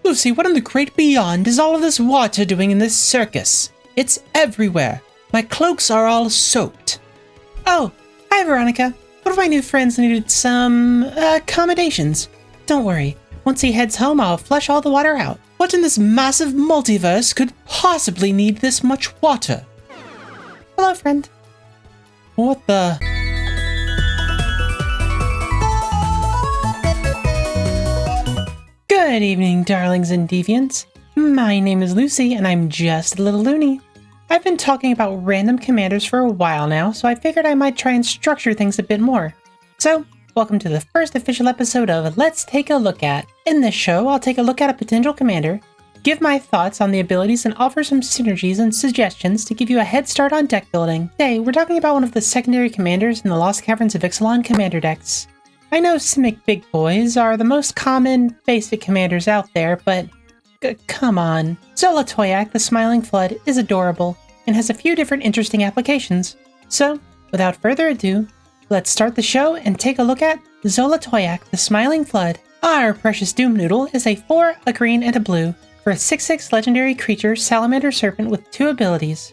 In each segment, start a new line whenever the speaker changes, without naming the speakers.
Lucy, what in the great beyond is all of this water doing in this circus? It's everywhere. My cloaks are all soaked. Oh, hi Veronica. One of my new friends needed some accommodations. Don't worry. Once he heads home, I'll flush all the water out. What in this massive multiverse could possibly need this much water? Hello, friend. What the... Good evening, darlings and deviants. My name is Lucy, and I'm just a little loony. I've been talking about random commanders for a while now, so I figured I might try and structure things a bit more. So, welcome to the first official episode of Let's Take a Look At. In this show, I'll take a look at a potential commander, give my thoughts on the abilities, and offer some synergies and suggestions to give you a head start on deck building. Today, we're talking about one of the secondary commanders in the Lost Caverns of Ixalan commander decks. I know Simic Big Boys are the most common basic commanders out there, but come on. Xolatoyac, the Smiling Flood, is adorable and has a few different interesting applications. So, without further ado, let's start the show and take a look at Xolatoyac, the Smiling Flood. Our precious Doom Noodle is a 4, a green, and a blue for a 6/6 legendary creature Salamander Serpent with 2 abilities.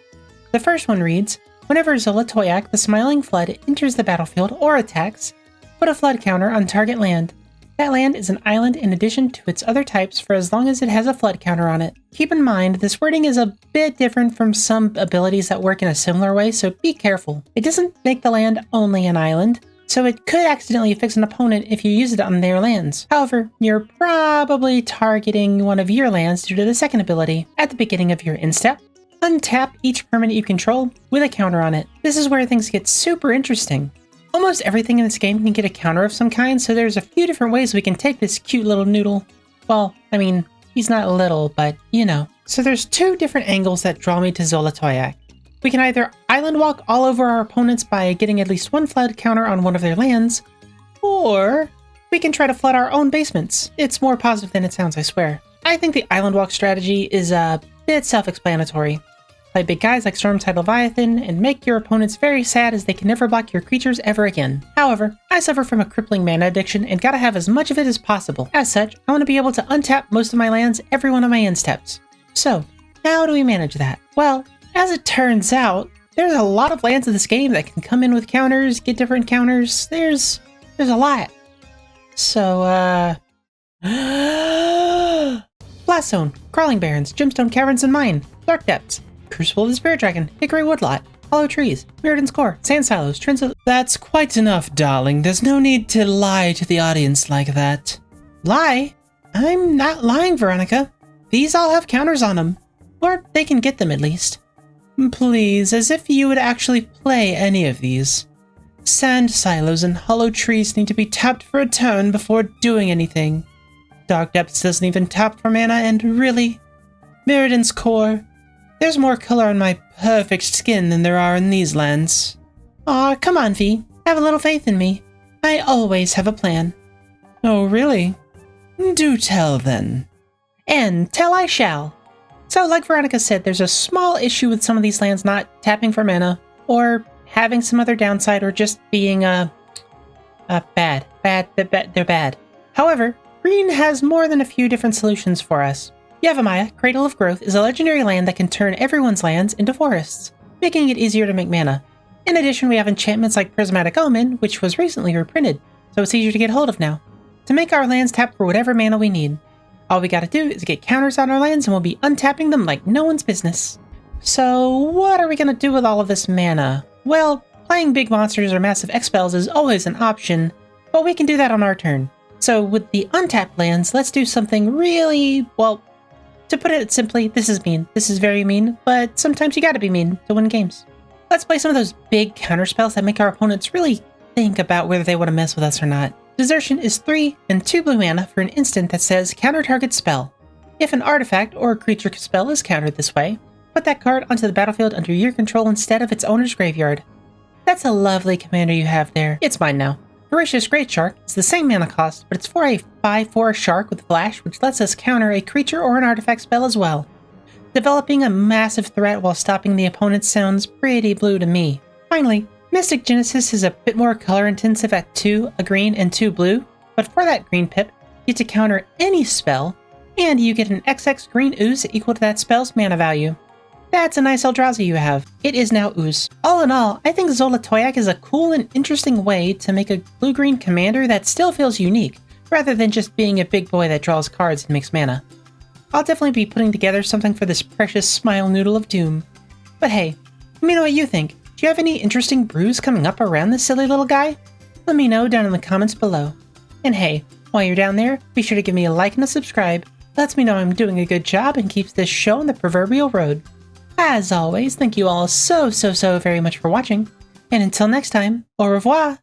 The first one reads, whenever Xolatoyac, the Smiling Flood, enters the battlefield or attacks, put a flood counter on target land. That land is an island in addition to its other types for as long as it has a flood counter on it. Keep in mind, this wording is a bit different from some abilities that work in a similar way, so be careful. It doesn't make the land only an island, so it could accidentally fix an opponent if you use it on their lands. However, you're probably targeting one of your lands due to the second ability. At the beginning of your instep, untap each permanent you control with a counter on it. This is where things get super interesting. Almost everything in this game can get a counter of some kind, so there's a few different ways we can take this cute little noodle. Well, I mean, he's not little, but you know. So there's 2 different angles that draw me to Xolatoyac. We can either island walk all over our opponents by getting at least 1 flood counter on one of their lands, or we can try to flood our own basements. It's more positive than it sounds, I swear. I think the island walk strategy is a bit self-explanatory. Play big guys like Stormtide Leviathan, and make your opponents very sad as they can never block your creatures ever again. However, I suffer from a crippling mana addiction and gotta have as much of it as possible. As such, I want to be able to untap most of my lands every one of my insteps. So, how do we manage that? Well, as it turns out, there's a lot of lands in this game that can come in with counters, get different counters. There's a lot. So, Blast Zone, Crawling Barrens, Gemstone Caverns and Mine, Dark Depths, Crucible of the Spirit Dragon, Hickory Woodlot, Hollow Trees, Mirrodin's Core, Sand Silos, That's quite enough, darling. There's no need to lie to the audience like that. Lie? I'm not lying, Veronica. These all have counters on them. Or they can get them at least. Please, as if you would actually play any of these. Sand Silos and Hollow Trees need to be tapped for a turn before doing anything. Dark Depths doesn't even tap for mana, and really? Mirrodin's Core? There's more color on my perfect skin than there are in these lands. Aw, come on, V. Have a little faith in me. I always have a plan. Oh, really? Do tell, then. And tell I shall. So, like Veronica said, there's a small issue with some of these lands not tapping for mana, or having some other downside, or just being, bad. They're bad. However, green has more than a few different solutions for us. Yavimaya, Cradle of Growth, is a legendary land that can turn everyone's lands into forests, making it easier to make mana. In addition, we have enchantments like Prismatic Omen, which was recently reprinted, so it's easier to get hold of now, to make our lands tap for whatever mana we need. All we gotta do is get counters on our lands and we'll be untapping them like no one's business. So what are we gonna do with all of this mana? Well, playing big monsters or massive X-Spells is always an option, but we can do that on our turn. So with the untapped lands, let's do something really, well, to put it simply, this is mean. This is very mean, but sometimes you gotta be mean to win games. Let's play some of those big counterspells that make our opponents really think about whether they want to mess with us or not. Desertion is 3 and 2 blue mana for an instant that says counter target spell. If an artifact or creature spell is countered this way, put that card onto the battlefield under your control instead of its owner's graveyard. That's a lovely commander you have there. It's mine now. Voracious Great Shark is the same mana cost, but it's for a 5/4 shark with flash, which lets us counter a creature or an artifact spell as well. Developing a massive threat while stopping the opponent sounds pretty blue to me. Finally, Mystic Genesis is a bit more color intensive at 2, a green, and 2 blue, but for that green pip, you get to counter any spell And you get an XX green ooze equal to that spell's mana value. That's a nice Eldrazi you have. It is now ooze. All in all, I think Xolatoyac is a cool and interesting way to make a blue-green commander that still feels unique, rather than just being a big boy that draws cards and makes mana. I'll definitely be putting together something for this precious smile noodle of doom. But hey, let me know what you think. Do you have any interesting brews coming up around this silly little guy? Let me know down in the comments below. And hey, while you're down there, be sure to give me a like and a subscribe. Lets me know I'm doing a good job and keeps this show on the proverbial road. As always, thank you all so very much for watching. And until next time, au revoir!